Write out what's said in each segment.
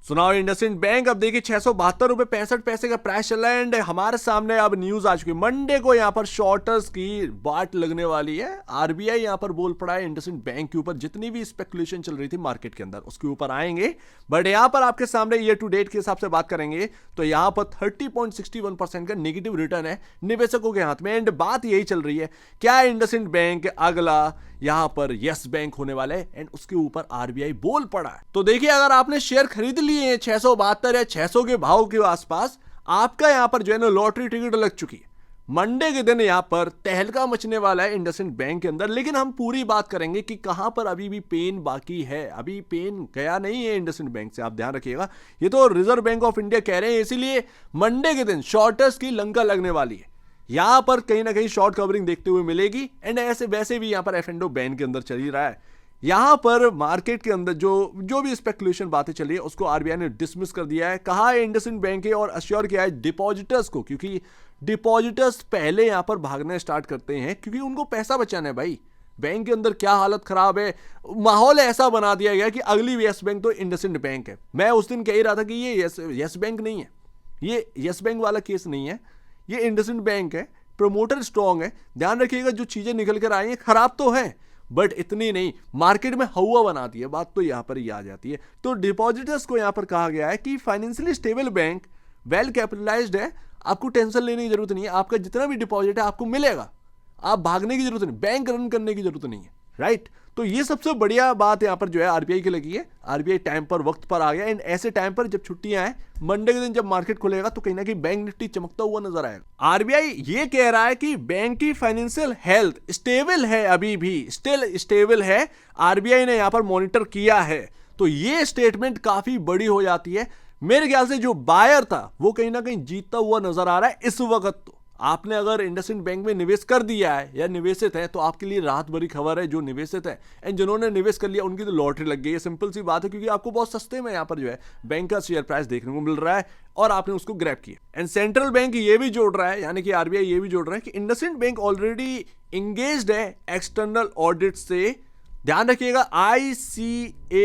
सुनाओ इंडसइंड बैंक अब देखिए 672.65 का प्राइस चल रहा है एंड हमारे सामने अब न्यूज आ चुकी है। मंडे को यहां पर शॉर्टर्स की बाट लगने वाली है। आरबीआई यहां पर बोल पड़ा है इंडसइंड बैंक के ऊपर। जितनी भी स्पेकुलेशन चल रही थी मार्केट के अंदर उसके ऊपर आएंगे, बट यहां पर आपके सामने ईयर टू डेट के हिसाब से बात करेंगे तो यहां पर 30.61% का नेगेटिव रिटर्न है निवेशकों के हाथ में। एंड बात यही चल रही है, क्या इंडसइंड बैंक अगला यहां पर यस बैंक होने वाला है एंड उसके ऊपर आरबीआई बोल पड़ा है। तो देखिए, अगर आपने शेयर खरीद लिए हैं 672 या 600 के भाव के आसपास, आपका यहां पर जो है ना लॉटरी टिकट लग चुकी है। मंडे के दिन यहां पर तहलका मचने वाला है इंडसइंड बैंक के अंदर। लेकिन हम पूरी बात करेंगे कि कहां पर अभी भी पेन बाकी है। अभी पेन गया नहीं है इंडसइंड बैंक से, आप ध्यान रखिएगा। ये तो रिजर्व बैंक ऑफ इंडिया कह रहे हैं, इसीलिए मंडे के दिन शॉर्टर्स की लंका लगने वाली है। यहां पर कहीं ना कहीं शॉर्ट कवरिंग देखते हुए मिलेगी एंड ऐसे वैसे भी यहां पर एफ एंड ओ बैन के अंदर चल ही रहा है। यहां पर मार्केट के अंदर जो भी स्पेकुलेशन बातें चली है उसको आरबीआई ने डिसमिस कर दिया है। कहा है इंडसइंड बैंक है और अश्योर किया है डिपॉजिटर्स को, क्योंकि डिपॉजिटर्स पहले यहां पर भागना स्टार्ट करते हैं क्योंकि उनको पैसा बचाना है। भाई बैंक के अंदर क्या हालत खराब है, माहौल ऐसा बना दिया गया कि अगली यस बैंक तो इंडसइंड बैंक है। मैं उस दिन कह ही रहा था कि ये यस बैंक नहीं है, ये यस बैंक वाला केस नहीं है, ये इंडसइंड बैंक है। प्रमोटर स्ट्रांग है। ध्यान रखिएगा, जो चीजें निकल कर आई हैं खराब तो है बट इतनी नहीं मार्केट में हवा बनाती है। बात तो यहां पर ही आ जाती है। तो डिपॉजिटर्स को यहां पर कहा गया है कि financially stable bank, well capitalised है, आपको टेंशन लेने की जरूरत नहीं है। आपका जितना भी डिपॉजिट है आपको मिलेगा, आप भागने की जरूरत नहीं, बैंक रन करने की जरूरत नहीं है, राइट। तो ये सबसे बढ़िया बात यहां पर जो है आरबीआई की लगी है। आरबीआई टाइम पर वक्त पर आ गया एंड ऐसे टाइम पर जब छुट्टियां हैं, मंडे के दिन जब मार्केट खुलेगा तो कहीं ना कहीं बैंक निफ्टी चमकता हुआ नजर आएगा। आरबीआई ये कह रहा है कि बैंक की फाइनेंशियल हेल्थ स्टेबल है, अभी भी स्टिल स्टेबल है। आरबीआई ने यहां पर मॉनिटर किया है, तो ये स्टेटमेंट काफी बड़ी हो जाती है। मेरे ख्याल से जो बायर था वो कहीं ना कहीं जीतता हुआ नजर आ रहा है इस वक्त। तो आपने अगर इंडसइंड बैंक में निवेश कर दिया है या निवेशित है तो आपके लिए राहत भरी खबर है जो निवेशित है। एंड जिन्होंने निवेश कर लिया उनकी तो लॉटरी लग गई है। सिंपल सी बात है, क्योंकि आपको बहुत सस्ते में यहां पर जो है बैंक का शेयर प्राइस देखने को मिल रहा है और आपने उसको ग्रैब किया। एंड सेंट्रल बैंक ये भी जोड़ रहा है, यानी कि आरबीआई ये भी जोड़ रहा है कि इंडसइंड बैंक ऑलरेडी इंगेज्ड है एक्सटर्नल ऑडिट से। ध्यान रखिएगा, आईसीएआई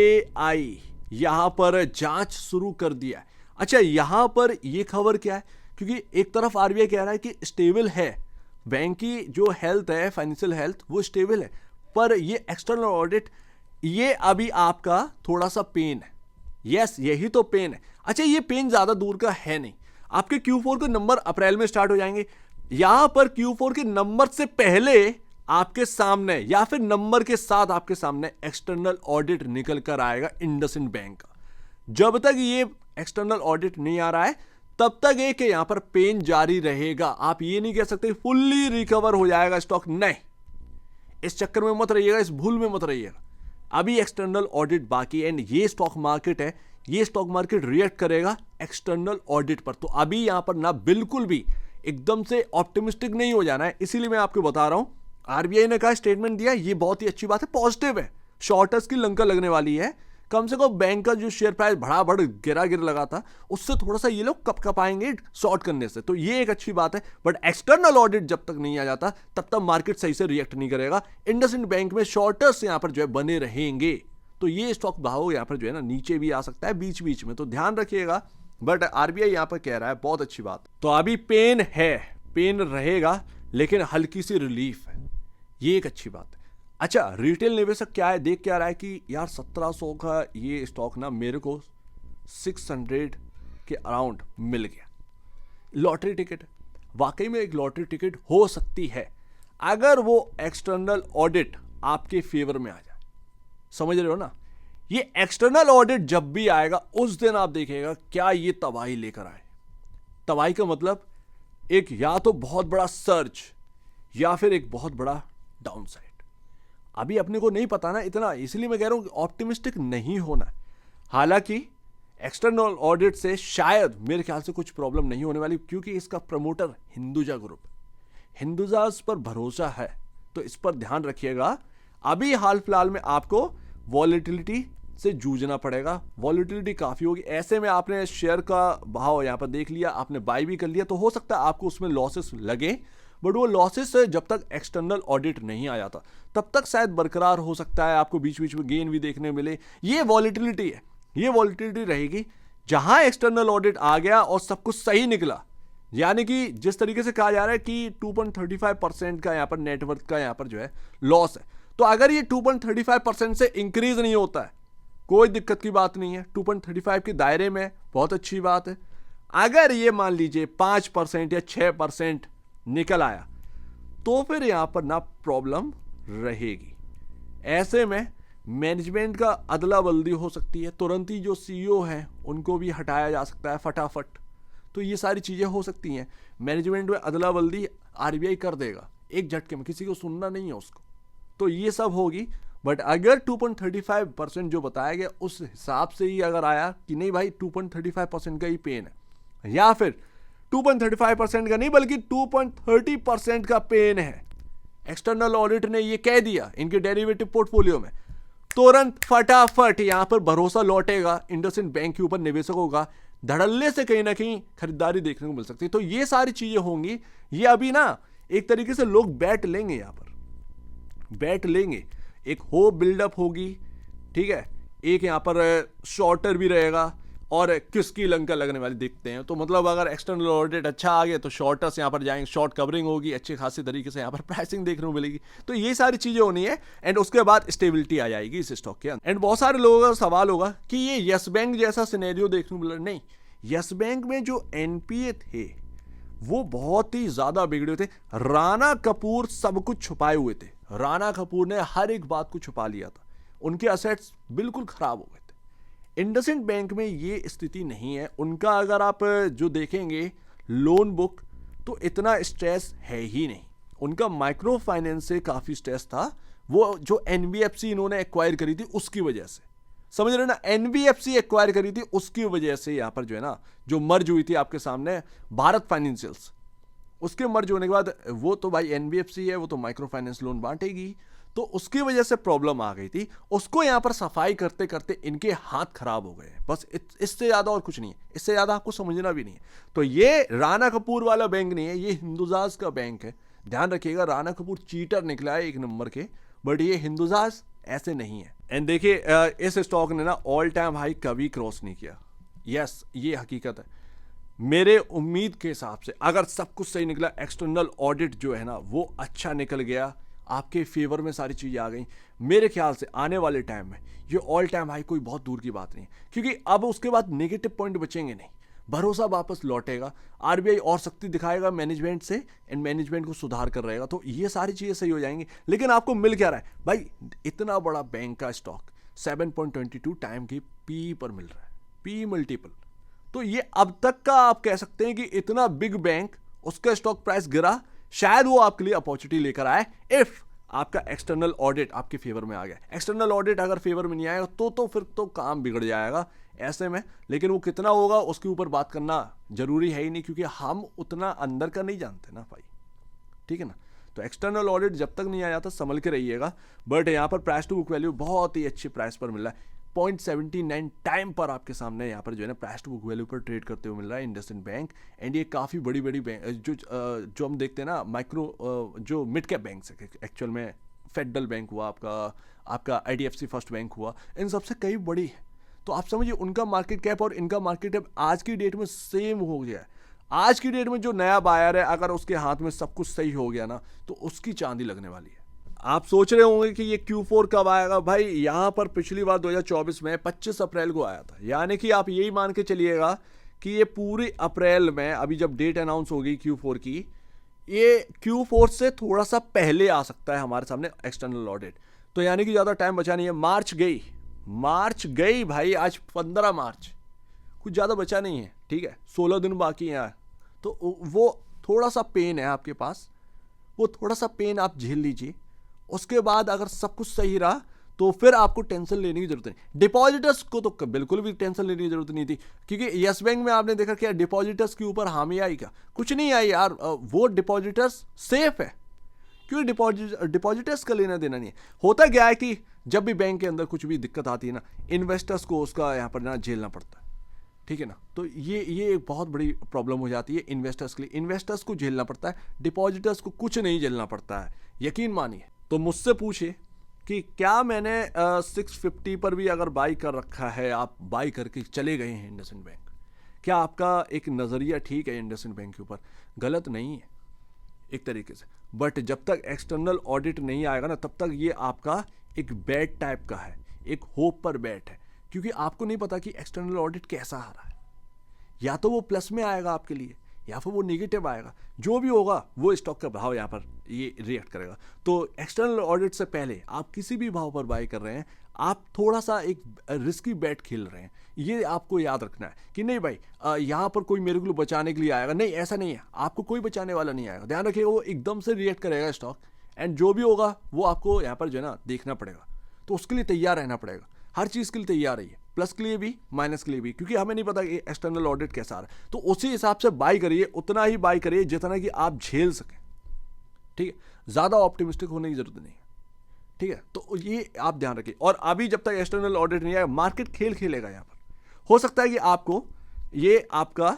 यहां पर जांच शुरू कर दिया है। अच्छा, यहां पर यह खबर क्या है, क्योंकि एक तरफ आरबीआई कह रहा है कि स्टेबल है बैंक की जो हेल्थ है, फाइनेंशियल हेल्थ वो स्टेबल है, पर ये एक्सटर्नल ऑडिट ये अभी आपका थोड़ा सा पेन है। यस, यही तो पेन है। अच्छा, ये पेन ज्यादा दूर का है नहीं। आपके Q4 के नंबर अप्रैल में स्टार्ट हो जाएंगे। यहां पर Q4 के नंबर से पहले आपके सामने या फिर नंबर के साथ आपके सामने एक्सटर्नल ऑडिट निकल कर आएगा इंडसइंड बैंक का। जब तक ये एक्सटर्नल ऑडिट नहीं आ रहा है तब तक एक यहां पर पेन जारी रहेगा। आप ये नहीं कह सकते फुल्ली रिकवर हो जाएगा स्टॉक, नहीं। इस चक्कर में मत रहिएगा, इस भूल में मत रहिएगा। अभी एक्सटर्नल ऑडिट बाकी है एंड ये स्टॉक मार्केट है, ये स्टॉक मार्केट रिएक्ट करेगा एक्सटर्नल ऑडिट पर। तो अभी यहां पर ना बिल्कुल भी एकदम से ऑप्टिमिस्टिक नहीं हो जाना है। इसीलिए मैं आपको बता रहा हूं, आरबीआई ने कहा, स्टेटमेंट दिया, ये बहुत ही अच्छी बात है, पॉजिटिव है। शॉर्टर्स की लंका लगने वाली है। कम से कम बैंक का जो शेयर प्राइस बढ़ गिरा लगा था उससे थोड़ा सा ये लोग कप आएंगे शॉर्ट करने से, तो ये एक अच्छी बात है। बट एक्सटर्नल ऑडिट जब तक नहीं आ जाता तब तक मार्केट सही से रिएक्ट नहीं करेगा। इंडसइंड बैंक में शॉर्टर्स यहां पर जो है बने रहेंगे, तो ये स्टॉक भाव यहां पर जो है ना नीचे भी आ सकता है बीच बीच में, तो ध्यान रखिएगा। बट आरबीआई यहां पर कह रहा है बहुत अच्छी बात। तो अभी पेन है, पेन रहेगा, लेकिन हल्की सी रिलीफ है, ये एक अच्छी बात है। अच्छा, रिटेल निवेशक क्या है, देख क्या रहा है कि यार 1700 का ये स्टॉक ना मेरे को 600 के अराउंड मिल गया। लॉटरी टिकट, वाकई में एक लॉटरी टिकट हो सकती है अगर वो एक्सटर्नल ऑडिट आपके फेवर में आ जाए। समझ रहे हो ना? ये एक्सटर्नल ऑडिट जब भी आएगा उस दिन आप देखिएगा क्या ये तबाही लेकर आए। तबाही का मतलब एक या तो बहुत बड़ा सर्च या फिर एक बहुत बड़ा डाउनसाइड। अभी अपने को नहीं पता ना इतना, इसलिए मैं कह रहा हूं ऑप्टिमिस्टिक नहीं होना। हालांकि एक्सटर्नल ऑडिट से शायद मेरे ख्याल से कुछ प्रॉब्लम नहीं होने वाली, क्योंकि इसका प्रमोटर हिंदुजा ग्रुप, हिंदुजा पर भरोसा है, तो इस पर ध्यान रखिएगा। अभी हाल फिलहाल में आपको वॉलेटिलिटी से जूझना पड़ेगा। वॉलेटिलिटी काफी होगी, ऐसे में आपने शेयर का भाव यहां पर देख लिया, आपने बाय भी कर लिया, तो हो सकता है आपको उसमें लॉसेस लगे, बट वो लॉसेस जब तक एक्सटर्नल ऑडिट नहीं आ जाता तब तक शायद बरकरार हो सकता है। आपको बीच बीच में गेन भी देखने मिले। ये वॉलेटिलिटी है, ये वॉलेटिलिटी रहेगी। जहां एक्सटर्नल ऑडिट आ गया और सब कुछ सही निकला, यानी कि जिस तरीके से कहा जा रहा है कि 2.35% का यहां पर नेटवर्थ का यहां पर जो है लॉस है, तो अगर ये 2.35% से इंक्रीज नहीं होता है, कोई दिक्कत की बात नहीं है, 2.35 के दायरे में बहुत अच्छी बात है। अगर ये मान लीजिए 5% या 6% निकल आया, तो फिर यहां पर ना प्रॉब्लम रहेगी। ऐसे में मैनेजमेंट का अदला बदली हो सकती है, तुरंत ही जो सीईओ है उनको भी हटाया जा सकता है फटाफट। तो ये सारी चीज़ें हो सकती हैं। मैनेजमेंट में अदला बदली आरबीआई कर देगा एक झटके में, किसी को सुनना नहीं है उसको, तो ये सब होगी। बट अगर 2.35% जो बताया गया उस हिसाब से ही अगर आया कि नहीं भाई 2.35% का ही पेन है, या फिर 2.35% का नहीं बल्कि 2.30% का पेन है, एक्सटर्नल ऑडिट ने ये कह दिया इनके डेरिवेटिव पोर्टफोलियो में, तुरंत फटाफट यहां पर भरोसा लौटेगा इंडसइंड बैंक के ऊपर निवेशकों का, धड़ल्ले से कहीं ना कहीं खरीदारी देखने को मिल सकती है। तो ये सारी चीजें होंगी। ये अभी ना एक तरीके से लोग बैट लेंगे, यहां पर बैट लेंगे, एक होप बिल्डअप होगी, ठीक है, एक यहां पर शॉर्टर भी रहेगा और किसकी लंका लगने वाली देखते हैं। तो मतलब अगर एक्सटर्नल ऑडिट अच्छा आ गया तो शॉर्टर्स यहाँ पर जाएंगे, शॉर्ट कवरिंग होगी, अच्छे खासी तरीके से यहाँ पर प्राइसिंग देखने को मिलेगी। तो ये सारी चीजें होनी है एंड उसके बाद स्टेबिलिटी आ जाएगी इस स्टॉक के अंदर। एंड बहुत सारे लोगों का सवाल होगा कि ये यस बैंक जैसा सिनेरियो देखने को मिला, नहीं, यस बैंक में जो एनपीए थे वो बहुत ही ज्यादा बिगड़े थे। राणा कपूर सब कुछ छुपाए हुए थे, राणा कपूर ने हर एक बात को छुपा लिया था, उनके असेट्स बिल्कुल खराब हो गए थे। इंडसइंड बैंक में ये स्थिति नहीं है। उनका अगर आप जो देखेंगे लोन बुक तो इतना स्ट्रेस है ही नहीं, उनका माइक्रो फाइनेंस से काफी स्ट्रेस था, वो जो एनबीएफसी इन्होंने एक्वायर करी थी उसकी वजह से, समझ रहे ना, एनबीएफसी एक्वायर करी थी उसकी वजह से यहां पर जो है ना जो मर्ज हुई थी आपके सामने भारत फाइनेंशियल्स, उसके मर्ज होने के बाद वो तो भाई एनबीएफसी है, वो तो माइक्रो फाइनेंस लोन बांटेगी, तो उसकी वजह से प्रॉब्लम आ गई थी। उसको यहां पर सफाई करते करते इनके हाथ खराब हो गए, बस इससे ज्यादा और कुछ नहीं है, इससे ज्यादा आपको समझना भी नहीं है। तो ये राणा कपूर वाला बैंक नहीं है, ये हिंदुजाज का बैंक है। ध्यान रखिएगा, राणा कपूर चीटर निकला है एक नंबर के, बट ये हिंदुजाज ऐसे नहीं है। एंड देखिए इस स्टॉक ने ना ऑल टाइम हाई कभी क्रॉस नहीं किया, यस ये हकीकत है। मेरे उम्मीद के हिसाब से अगर सब कुछ सही निकला, एक्सटर्नल ऑडिट जो है ना वो अच्छा निकल गया, आपके फेवर में सारी चीजें आ गई, मेरे ख्याल से आने वाले टाइम में ये ऑल टाइम हाई कोई बहुत दूर की बात नहीं, क्योंकि अब उसके बाद नेगेटिव पॉइंट बचेंगे नहीं, भरोसा वापस लौटेगा, आरबीआई और शक्ति दिखाएगा मैनेजमेंट से एंड मैनेजमेंट को सुधार कर रहेगा, तो ये सारी चीजें सही हो जाएंगी। लेकिन आपको मिल क्या रहा है भाई, इतना बड़ा बैंक का स्टॉक 7.22 टाइम की पी पर मिल रहा है, पी मल्टीपल। तो ये अब तक का आप कह सकते हैं कि इतना बिग बैंक, उसका स्टॉक प्राइस गिरा, शायद वो आपके लिए अपॉर्चुनिटी लेकर आए इफ आपका एक्सटर्नल ऑडिट आपके फेवर में आ गया। एक्सटर्नल ऑडिट अगर फेवर में नहीं आएगा तो फिर तो काम बिगड़ जाएगा ऐसे में। लेकिन वो कितना होगा उसके ऊपर बात करना जरूरी है ही नहीं, क्योंकि हम उतना अंदर का नहीं जानते ना भाई, ठीक है ना। तो एक्सटर्नल ऑडिट जब तक नहीं आ जाता संभल के रहिएगा। बट यहाँ पर प्राइस टू बुक वैल्यू बहुत ही अच्छी प्राइस पर मिल रहा है, 0.79 टाइम पर आपके सामने यहाँ पर जो है ना प्राइस टू बुक वैल्यू पर ट्रेड करते हुए मिल रहा है इंडसइंड बैंक। एंड ये काफ़ी बड़ी बड़ी बैंक जो हम देखते हैं ना माइक्रो जो मिड कैप बैंक है एक्चुअल में, फेडरल बैंक हुआ आपका आईडीएफसी फर्स्ट बैंक हुआ, इन सबसे कई बड़ी है। तो आप समझिए उनका मार्केट कैप और इनका मार्केट कैप आज की डेट में सेम हो गया है। आज की डेट में जो नया बायर है अगर उसके हाथ में सब कुछ सही हो गया ना तो उसकी चांदी लगने वाली है। आप सोच रहे होंगे कि ये Q4 कब आएगा, भाई यहाँ पर पिछली बार 2024 में 25 अप्रैल को आया था, यानी कि आप यही मान के चलिएगा कि ये पूरी अप्रैल में, अभी जब डेट अनाउंस होगी Q4 की, ये Q4 से थोड़ा सा पहले आ सकता है हमारे सामने एक्सटर्नल ऑडिट। तो यानी कि ज़्यादा टाइम बचा नहीं है, मार्च गई भाई, आज 15 मार्च, कुछ ज़्यादा बचा नहीं है, ठीक है, 16 दिन बाकी हैं। तो वो थोड़ा सा पेन है आपके पास, वो थोड़ा सा पेन आप झेल लीजिए। उसके बाद अगर सब कुछ सही रहा तो फिर आपको टेंशन लेने की जरूरत नहीं। डिपॉजिटर्स को तो बिल्कुल भी टेंशन लेने की जरूरत नहीं थी, क्योंकि यस बैंक में आपने देखा क्या डिपॉजिटर्स के ऊपर हामी आई, क्या कुछ नहीं आई यार, वो डिपॉजिटर्स सेफ है, क्योंकि डिपॉजिटर्स का लेना देना नहीं है। होता क्या है कि जब भी बैंक के अंदर कुछ भी दिक्कत आती है ना, इन्वेस्टर्स को उसका यहाँ पर ना झेलना पड़ता है, ठीक है ना। तो ये एक बहुत बड़ी प्रॉब्लम हो जाती है इन्वेस्टर्स के लिए, इन्वेस्टर्स को झेलना पड़ता है, डिपॉजिटर्स को कुछ नहीं झेलना पड़ता है, यकीन मानिए। तो मुझसे पूछे कि क्या मैंने 650 पर भी अगर बाई कर रखा है, आप बाई करके चले गए हैं इंडसइंड बैंक, क्या आपका एक नज़रिया ठीक है इंडसइंड बैंक के ऊपर? गलत नहीं है एक तरीके से, बट जब तक एक्सटर्नल ऑडिट नहीं आएगा ना, तब तक ये आपका एक बैट टाइप का है, एक होप पर बैट है, क्योंकि आपको नहीं पता कि एक्सटर्नल ऑडिट कैसा आ रहा है। या तो वो प्लस में आएगा आपके लिए, या फिर वो नेगेटिव आएगा। जो भी होगा वो स्टॉक का भाव यहाँ पर ये रिएक्ट करेगा। तो एक्सटर्नल ऑडिट से पहले आप किसी भी भाव पर बाय कर रहे हैं, आप थोड़ा सा एक रिस्की बैट खेल रहे हैं। ये आपको याद रखना है कि नहीं भाई यहाँ पर कोई मेरे को बचाने के लिए आएगा, नहीं ऐसा नहीं है, आपको कोई बचाने वाला नहीं आएगा। ध्यान रखिएगा, वो एकदम से रिएक्ट करेगा स्टॉक, एंड जो भी होगा वो आपको यहाँ पर जो है ना देखना पड़ेगा। तो उसके लिए तैयार रहना पड़ेगा, हर चीज़ के लिए तैयार रहिए, प्लस के लिए भी माइनस के लिए भी, क्योंकि हमें नहीं पता कि एक्सटर्नल ऑडिट कैसा आ रहा है। तो उसी हिसाब से बाई करिए, उतना ही बाई करिए जितना कि आप झेल सकें। ठीक है, ज़्यादा ऑप्टिमिस्टिक होने की जरूरत नहीं है। ठीक है, तो ये आप ध्यान रखिए। और अभी जब तक एक्सटर्नल ऑडिट नहीं आएगा, मार्केट खेल खेलेगा यहाँ पर। हो सकता है कि आपको ये आपका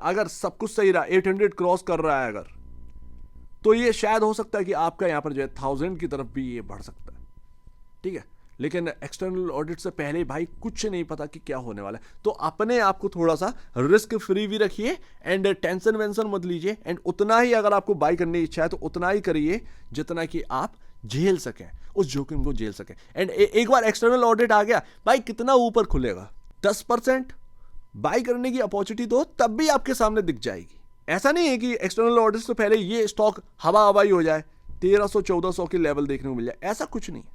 अगर सब कुछ सही रहा, 800 क्रॉस कर रहा है अगर, तो ये शायद हो सकता है कि आपका यहाँ पर जो है 1000 की तरफ भी ये बढ़ सकता है। ठीक है, लेकिन एक्सटर्नल ऑडिट से पहले भाई कुछ नहीं पता कि क्या होने वाला है। तो अपने आप को थोड़ा सा रिस्क फ्री भी रखिए, एंड टेंशन वेंशन मत लीजिए, एंड उतना ही अगर आपको बाई करने की इच्छा है तो उतना ही करिए जितना कि आप झेल सकें, उस जोखिम को झेल सकें। एंड एक बार एक्सटर्नल ऑडिट आ गया भाई, कितना ऊपर खुलेगा, 10% बाई करने की अपॉर्चुनिटी तो तब भी आपके सामने दिख जाएगी। ऐसा नहीं है कि एक्सटर्नल ऑडिट से पहले ये स्टॉक हवा हवाई हो जाए, 1300-1400 के लेवल देखने को मिल जाए, ऐसा कुछ नहीं है,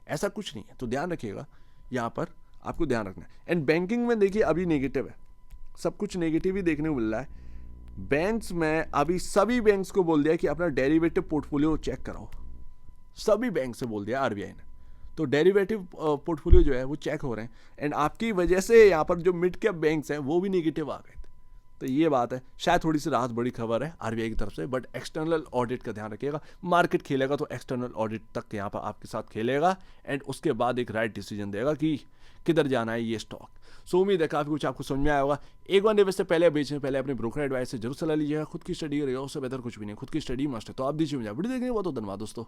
ऐसा कुछ नहीं है। तो ध्यान रखिएगा, यहाँ पर आपको ध्यान रखना है। एंड बैंकिंग में देखिए अभी नेगेटिव है, सब कुछ नेगेटिव ही देखने को मिल रहा है। बैंक्स में अभी सभी बैंक्स को बोल दिया कि अपना डेरिवेटिव पोर्टफोलियो चेक कराओ, सभी बैंक से बोल दिया आरबीआई ने। तो डेरिवेटिव पोर्टफोलियो जो है वो चेक हो रहे हैं, एंड आपकी वजह से यहाँ पर जो मिड कैप बैंक्स हैं वो भी नेगेटिव आ गए थे। तो ये बात है, शायद थोड़ी सी राहत, बड़ी खबर है आरबीआई की तरफ से, बट एक्सटर्नल ऑडिट का ध्यान रखिएगा। मार्केट खेलेगा तो एक्सटर्नल ऑडिट तक यहाँ पर आपके साथ खेलेगा, एंड उसके बाद एक राइट डिसीजन देगा कि किधर जाना है ये स्टॉक। सो उम्मीद है काफ़ी कुछ आपको समझ में आया होगा। एक बार निवेश से पहले, बेचने से पहले अपने ब्रोकर एडवाइस से जरूर सलाह लीजिएगा। खुद की स्टडी करिएगा, उससे बेहतर कुछ भी नहीं, खुद की स्टडी मस्ट है। तो आप दीजिए मुझे वीडियो देखने के बाद, धन्यवाद दोस्तों।